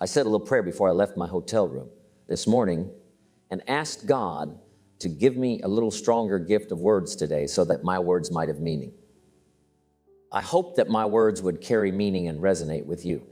I said a little prayer before I left my hotel room this morning and asked God to give me a little stronger gift of words today so that my words might have meaning. I hope that my words would carry meaning and resonate with you.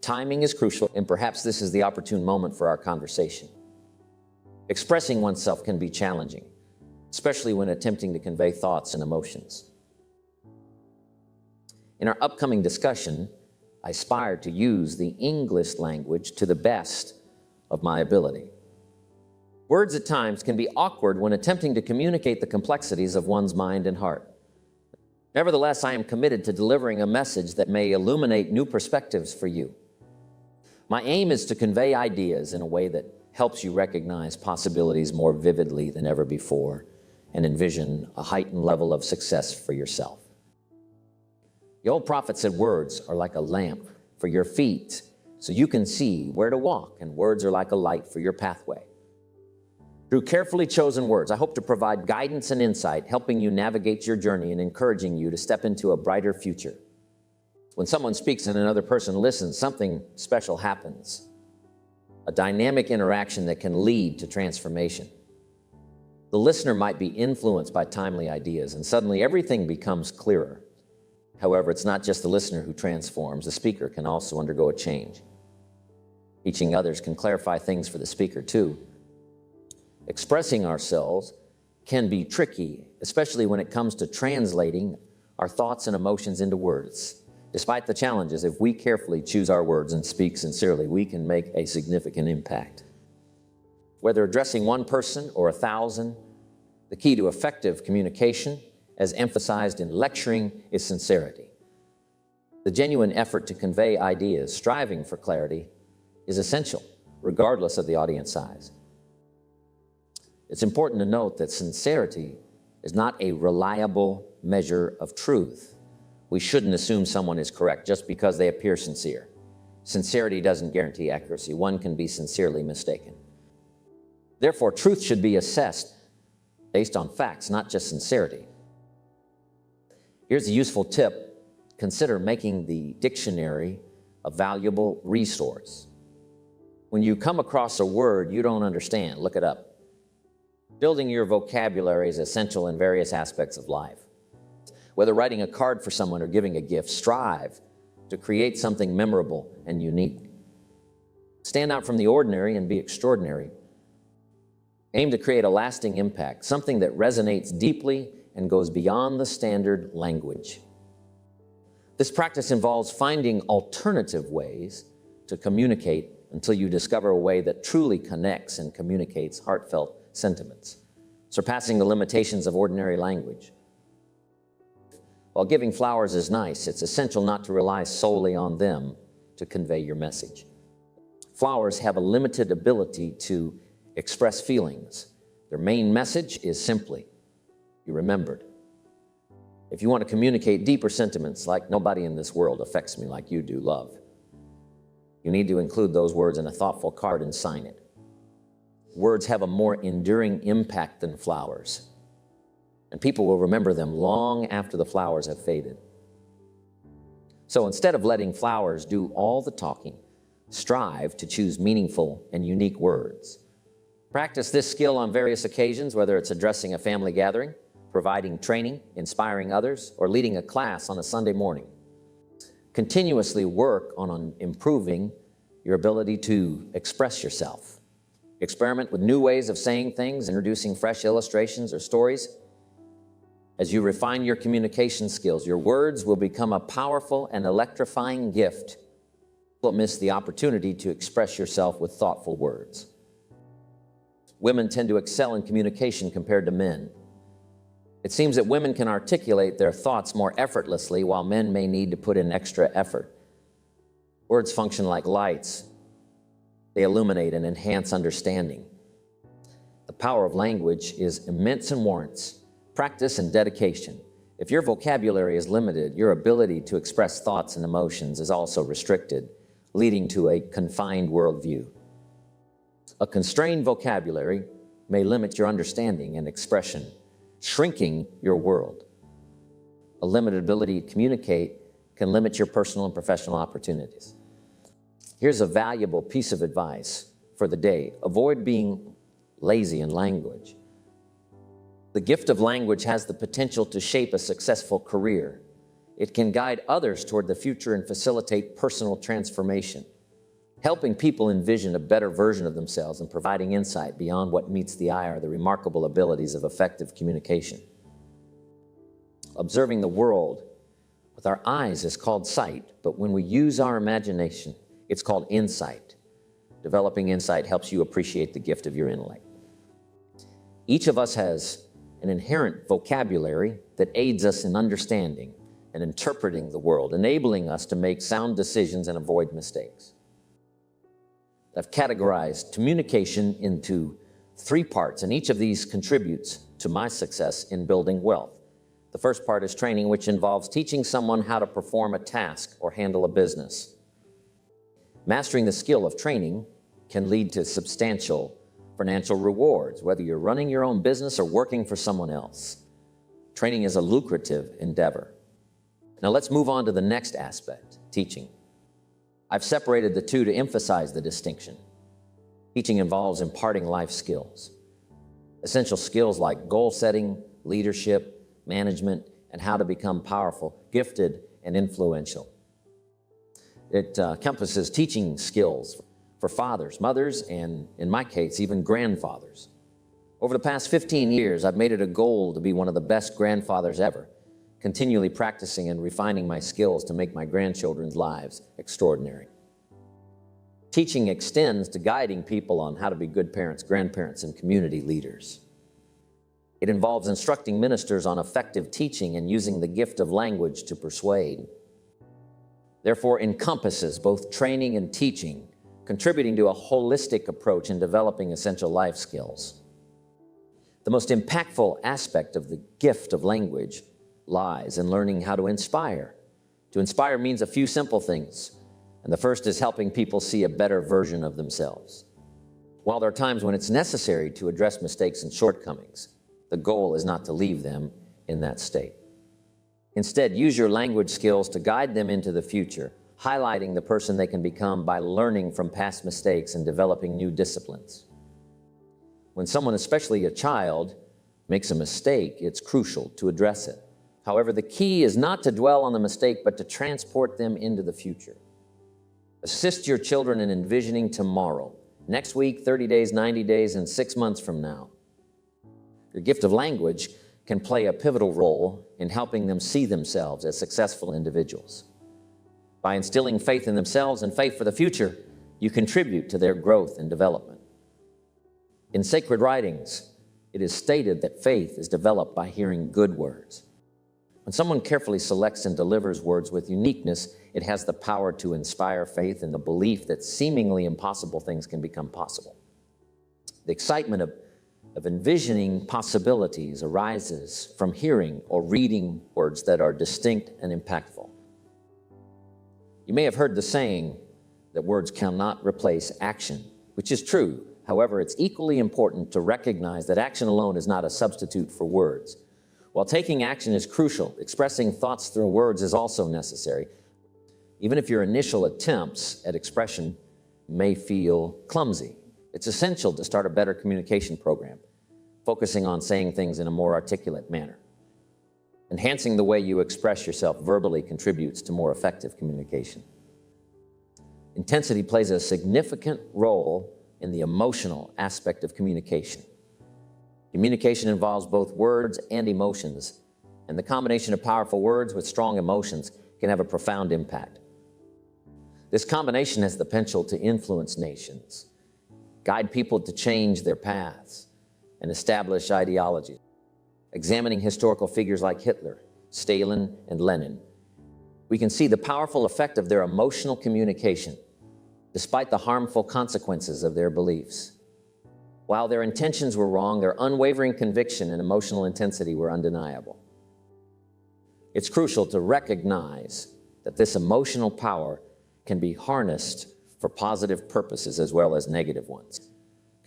Timing is crucial, and perhaps this is the opportune moment for our conversation. Expressing oneself can be challenging, especially when attempting to convey thoughts and emotions. In our upcoming discussion, I aspire to use the English language to the best of my ability. Words at times can be awkward when attempting to communicate the complexities of one's mind and heart. Nevertheless, I am committed to delivering a message that may illuminate new perspectives for you. My aim is to convey ideas in a way that helps you recognize possibilities more vividly than ever before and envision a heightened level of success for yourself. The old prophet said words are like a lamp for your feet so you can see where to walk, and words are like a light for your pathway. Through carefully chosen words, I hope to provide guidance and insight, helping you navigate your journey and encouraging you to step into a brighter future. When someone speaks and another person listens, something special happens. A dynamic interaction that can lead to transformation. The listener might be influenced by timely ideas, and suddenly everything becomes clearer. However, it's not just the listener who transforms. The speaker can also undergo a change. Teaching others can clarify things for the speaker too. Expressing ourselves can be tricky, especially when it comes to translating our thoughts and emotions into words. Despite the challenges, if we carefully choose our words and speak sincerely, we can make a significant impact. Whether addressing one person or 1,000, the key to effective communication, as emphasized in lecturing, is sincerity. The genuine effort to convey ideas, striving for clarity, is essential, regardless of the audience size. It's important to note that sincerity is not a reliable measure of truth. We shouldn't assume someone is correct just because they appear sincere. Sincerity doesn't guarantee accuracy. One can be sincerely mistaken. Therefore, truth should be assessed based on facts, not just sincerity. Here's a useful tip. Consider making the dictionary a valuable resource. When you come across a word you don't understand, look it up. Building your vocabulary is essential in various aspects of life. Whether writing a card for someone or giving a gift, strive to create something memorable and unique. Stand out from the ordinary and be extraordinary. Aim to create a lasting impact, something that resonates deeply and goes beyond the standard language. This practice involves finding alternative ways to communicate until you discover a way that truly connects and communicates heartfelt sentiments, surpassing the limitations of ordinary language. While giving flowers is nice, it's essential not to rely solely on them to convey your message. Flowers have a limited ability to express feelings. Their main message is simply, you remembered. If you want to communicate deeper sentiments like nobody in this world affects me like you do, love, you need to include those words in a thoughtful card and sign it. Words have a more enduring impact than flowers, and people will remember them long after the flowers have faded. So instead of letting flowers do all the talking, strive to choose meaningful and unique words. Practice this skill on various occasions, whether it's addressing a family gathering, providing training, inspiring others, or leading a class on a Sunday morning. Continuously work on improving your ability to express yourself. Experiment with new ways of saying things, introducing fresh illustrations or stories. As you refine your communication skills, your words will become a powerful and electrifying gift. Don't miss the opportunity to express yourself with thoughtful words. Women tend to excel in communication compared to men. It seems that women can articulate their thoughts more effortlessly, while men may need to put in extra effort. Words function like lights. They illuminate and enhance understanding. The power of language is immense and warrants practice and dedication. If your vocabulary is limited, your ability to express thoughts and emotions is also restricted, leading to a confined worldview. A constrained vocabulary may limit your understanding and expression, shrinking your world. A limited ability to communicate can limit your personal and professional opportunities. Here's a valuable piece of advice for the day. Avoid being lazy in language. The gift of language has the potential to shape a successful career. It can guide others toward the future and facilitate personal transformation, helping people envision a better version of themselves and providing insight beyond what meets the eye are the remarkable abilities of effective communication. Observing the world with our eyes is called sight, but when we use our imagination, it's called insight. Developing insight helps you appreciate the gift of your intellect. Each of us has an inherent vocabulary that aids us in understanding and interpreting the world, enabling us to make sound decisions and avoid mistakes. I've categorized communication into 3 parts, and each of these contributes to my success in building wealth. The first part is training, which involves teaching someone how to perform a task or handle a business. Mastering the skill of training can lead to substantial financial rewards, whether you're running your own business or working for someone else. Training is a lucrative endeavor. Now let's move on to the next aspect, teaching. I've separated the two to emphasize the distinction. Teaching involves imparting life skills. Essential skills like goal setting, leadership, management, and how to become powerful, gifted, and influential. It encompasses teaching skills for fathers, mothers, and in my case, even grandfathers. Over the past 15 years, I've made it a goal to be one of the best grandfathers ever, continually practicing and refining my skills to make my grandchildren's lives extraordinary. Teaching extends to guiding people on how to be good parents, grandparents, and community leaders. It involves instructing ministers on effective teaching and using the gift of language to persuade. Therefore, encompasses both training and teaching, contributing to a holistic approach in developing essential life skills. The most impactful aspect of the gift of language lies in learning how to inspire. To inspire means a few simple things, and the first is helping people see a better version of themselves. While there are times when it's necessary to address mistakes and shortcomings, the goal is not to leave them in that state. Instead, use your language skills to guide them into the future, highlighting the person they can become by learning from past mistakes and developing new disciplines. When someone, especially a child, makes a mistake, it's crucial to address it. However, the key is not to dwell on the mistake, but to transport them into the future. Assist your children in envisioning tomorrow, next week, 30 days, 90 days, and 6 months from now. Your gift of language can play a pivotal role in helping them see themselves as successful individuals. By instilling faith in themselves and faith for the future, you contribute to their growth and development. In sacred writings, it is stated that faith is developed by hearing good words. When someone carefully selects and delivers words with uniqueness, it has the power to inspire faith in the belief that seemingly impossible things can become possible. The excitement of envisioning possibilities arises from hearing or reading words that are distinct and impactful. You may have heard the saying that words cannot replace action, which is true. However, it's equally important to recognize that action alone is not a substitute for words. While taking action is crucial, expressing thoughts through words is also necessary. Even if your initial attempts at expression may feel clumsy, it's essential to start a better communication program, focusing on saying things in a more articulate manner. Enhancing the way you express yourself verbally contributes to more effective communication. Intensity plays a significant role in the emotional aspect of communication. Communication involves both words and emotions, and the combination of powerful words with strong emotions can have a profound impact. This combination has the potential to influence nations, guide people to change their paths, and establish ideologies. Examining historical figures like Hitler, Stalin, and Lenin, we can see the powerful effect of their emotional communication, despite the harmful consequences of their beliefs. While their intentions were wrong, their unwavering conviction and emotional intensity were undeniable. It's crucial to recognize that this emotional power can be harnessed for positive purposes as well as negative ones.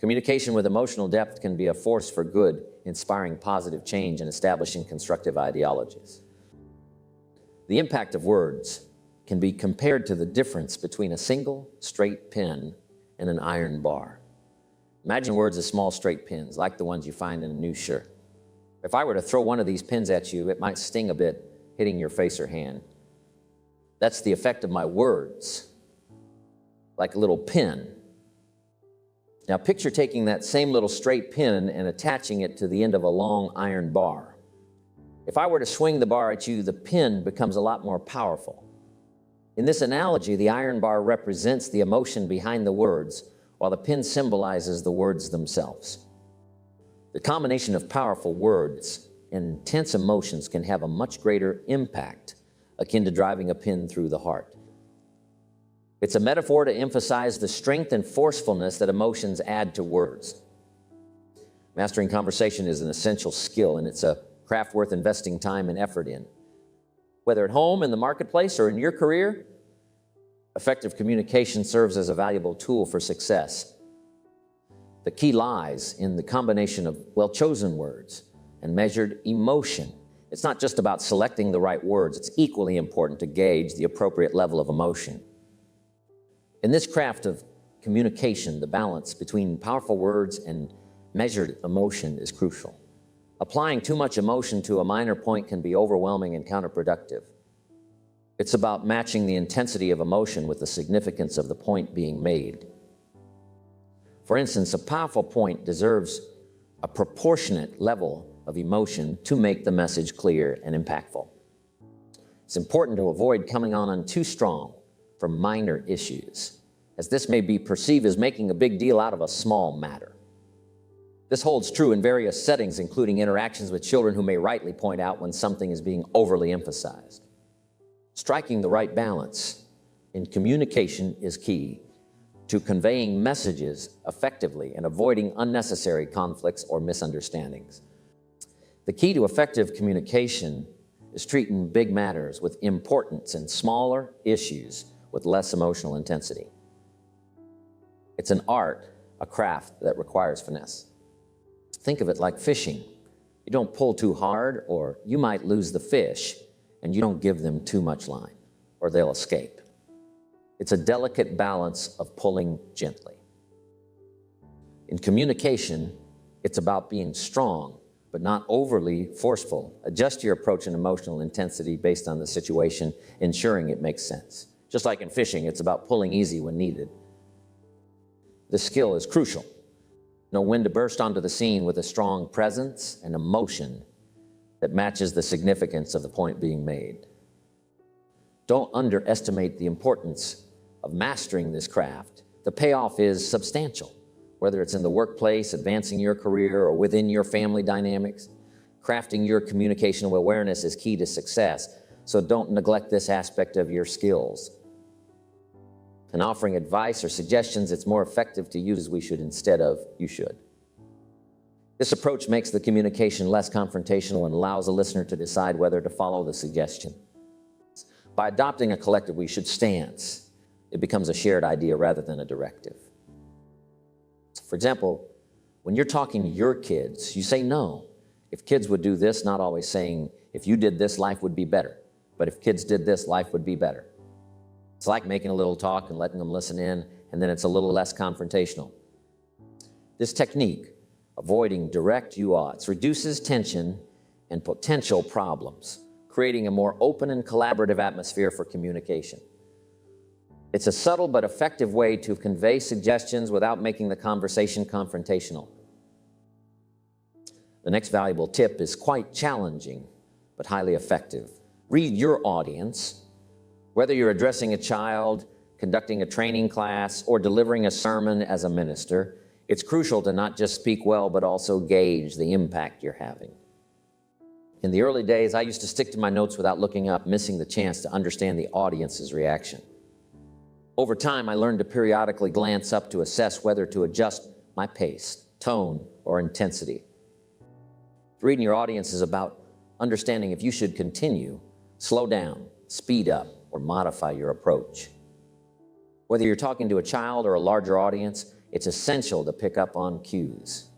Communication with emotional depth can be a force for good, inspiring positive change and establishing constructive ideologies. The impact of words can be compared to the difference between a single straight pin and an iron bar. Imagine words as small straight pins, like the ones you find in a new shirt. If I were to throw one of these pins at you, it might sting a bit, hitting your face or hand. That's the effect of my words, like a little pin. Now picture taking that same little straight pin and attaching it to the end of a long iron bar. If I were to swing the bar at you, the pin becomes a lot more powerful. In this analogy, the iron bar represents the emotion behind the words, while the pin symbolizes the words themselves. The combination of powerful words and intense emotions can have a much greater impact, akin to driving a pin through the heart. It's a metaphor to emphasize the strength and forcefulness that emotions add to words. Mastering conversation is an essential skill, and it's a craft worth investing time and effort in. Whether at home, in the marketplace, or in your career, effective communication serves as a valuable tool for success. The key lies in the combination of well-chosen words and measured emotion. It's not just about selecting the right words, it's equally important to gauge the appropriate level of emotion. In this craft of communication, the balance between powerful words and measured emotion is crucial. Applying too much emotion to a minor point can be overwhelming and counterproductive. It's about matching the intensity of emotion with the significance of the point being made. For instance, a powerful point deserves a proportionate level of emotion to make the message clear and impactful. It's important to avoid coming on too strong for minor issues, as this may be perceived as making a big deal out of a small matter. This holds true in various settings, including interactions with children who may rightly point out when something is being overly emphasized. Striking the right balance in communication is key to conveying messages effectively and avoiding unnecessary conflicts or misunderstandings. The key to effective communication is treating big matters with importance and smaller issues with less emotional intensity. It's an art, a craft that requires finesse. Think of it like fishing. You don't pull too hard, or you might lose the fish, and you don't give them too much line, or they'll escape. It's a delicate balance of pulling gently. In communication, it's about being strong, but not overly forceful. Adjust your approach and emotional intensity based on the situation, ensuring it makes sense. Just like in fishing, it's about pulling easy when needed. This skill is crucial. Know when to burst onto the scene with a strong presence and emotion that matches the significance of the point being made. Don't underestimate the importance of mastering this craft. The payoff is substantial, whether it's in the workplace, advancing your career, or within your family dynamics. Crafting your communicational awareness is key to success, so don't neglect this aspect of your skills. And offering advice or suggestions, it's more effective to use we should instead of you should. This approach makes the communication less confrontational and allows the listener to decide whether to follow the suggestion. By adopting a collective we should stance, it becomes a shared idea rather than a directive. For example, when you're talking to your kids, you say no. If kids would do this, not always saying, if you did this, life would be better. But if kids did this, life would be better. It's like making a little talk and letting them listen in, and then it's a little less confrontational. This technique, avoiding direct you-oughts, reduces tension and potential problems, creating a more open and collaborative atmosphere for communication. It's a subtle but effective way to convey suggestions without making the conversation confrontational. The next valuable tip is quite challenging, but highly effective. Read your audience. Whether you're addressing a child, conducting a training class, or delivering a sermon as a minister, it's crucial to not just speak well, but also gauge the impact you're having. In the early days, I used to stick to my notes without looking up, missing the chance to understand the audience's reaction. Over time, I learned to periodically glance up to assess whether to adjust my pace, tone, or intensity. Reading your audience is about understanding if you should continue, slow down, speed up, or modify your approach. Whether you're talking to a child or a larger audience, it's essential to pick up on cues.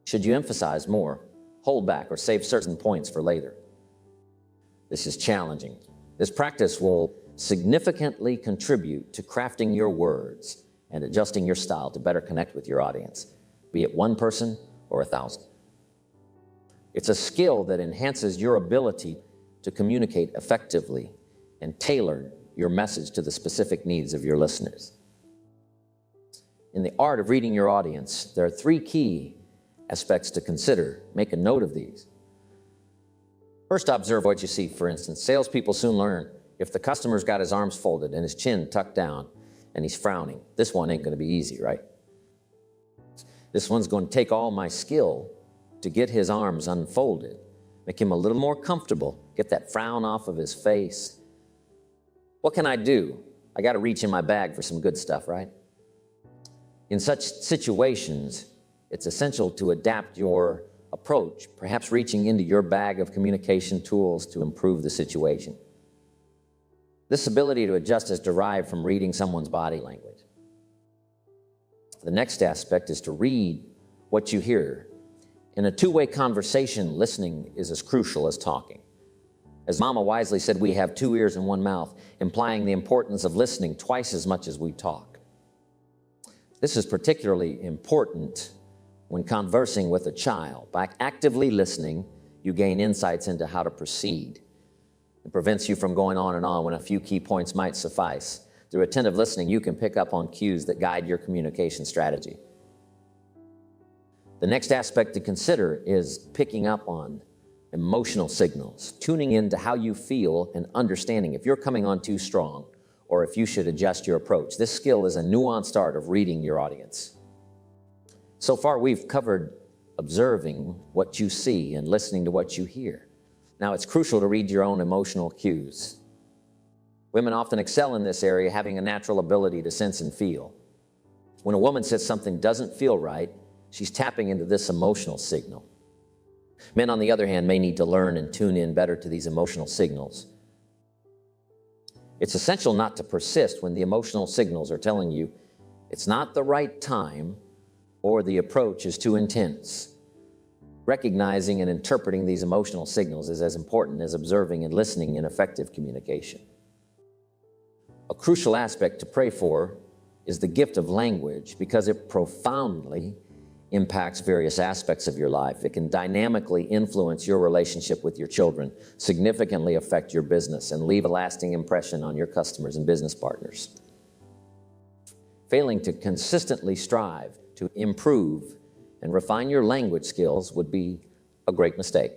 Should you emphasize more, hold back, or save certain points for later? This is challenging. This practice will significantly contribute to crafting your words and adjusting your style to better connect with your audience, be it one person or 1,000. It's a skill that enhances your ability to communicate effectively and tailor your message to the specific needs of your listeners. In the art of reading your audience, there are 3 key aspects to consider. Make a note of these. First, observe what you see. For instance, salespeople soon learn if the customer's got his arms folded and his chin tucked down and he's frowning. This one ain't going to be easy, right? This one's going to take all my skill to get his arms unfolded, make him a little more comfortable, get that frown off of his face. What can I do? I got to reach in my bag for some good stuff, right? In such situations, it's essential to adapt your approach, perhaps reaching into your bag of communication tools to improve the situation. This ability to adjust is derived from reading someone's body language. The next aspect is to read what you hear. In a two-way conversation, listening is as crucial as talking. As Mama wisely said, we have 2 ears and 1 mouth, implying the importance of listening twice as much as we talk. This is particularly important when conversing with a child. By actively listening, you gain insights into how to proceed. It prevents you from going on and on when a few key points might suffice. Through attentive listening, you can pick up on cues that guide your communication strategy. The next aspect to consider is picking up on emotional signals, tuning into how you feel and understanding if you're coming on too strong or if you should adjust your approach. This skill is a nuanced art of reading your audience. So far, we've covered observing what you see and listening to what you hear. Now, it's crucial to read your own emotional cues. Women often excel in this area, having a natural ability to sense and feel. When a woman says something doesn't feel right, she's tapping into this emotional signal. Men, on the other hand, may need to learn and tune in better to these emotional signals. It's essential not to persist when the emotional signals are telling you it's not the right time or the approach is too intense. Recognizing and interpreting these emotional signals is as important as observing and listening in effective communication. A crucial aspect to pray for is the gift of language because it profoundly impacts various aspects of your life. It can dynamically influence your relationship with your children, significantly affect your business, and leave a lasting impression on your customers and business partners. Failing to consistently strive to improve and refine your language skills would be a great mistake.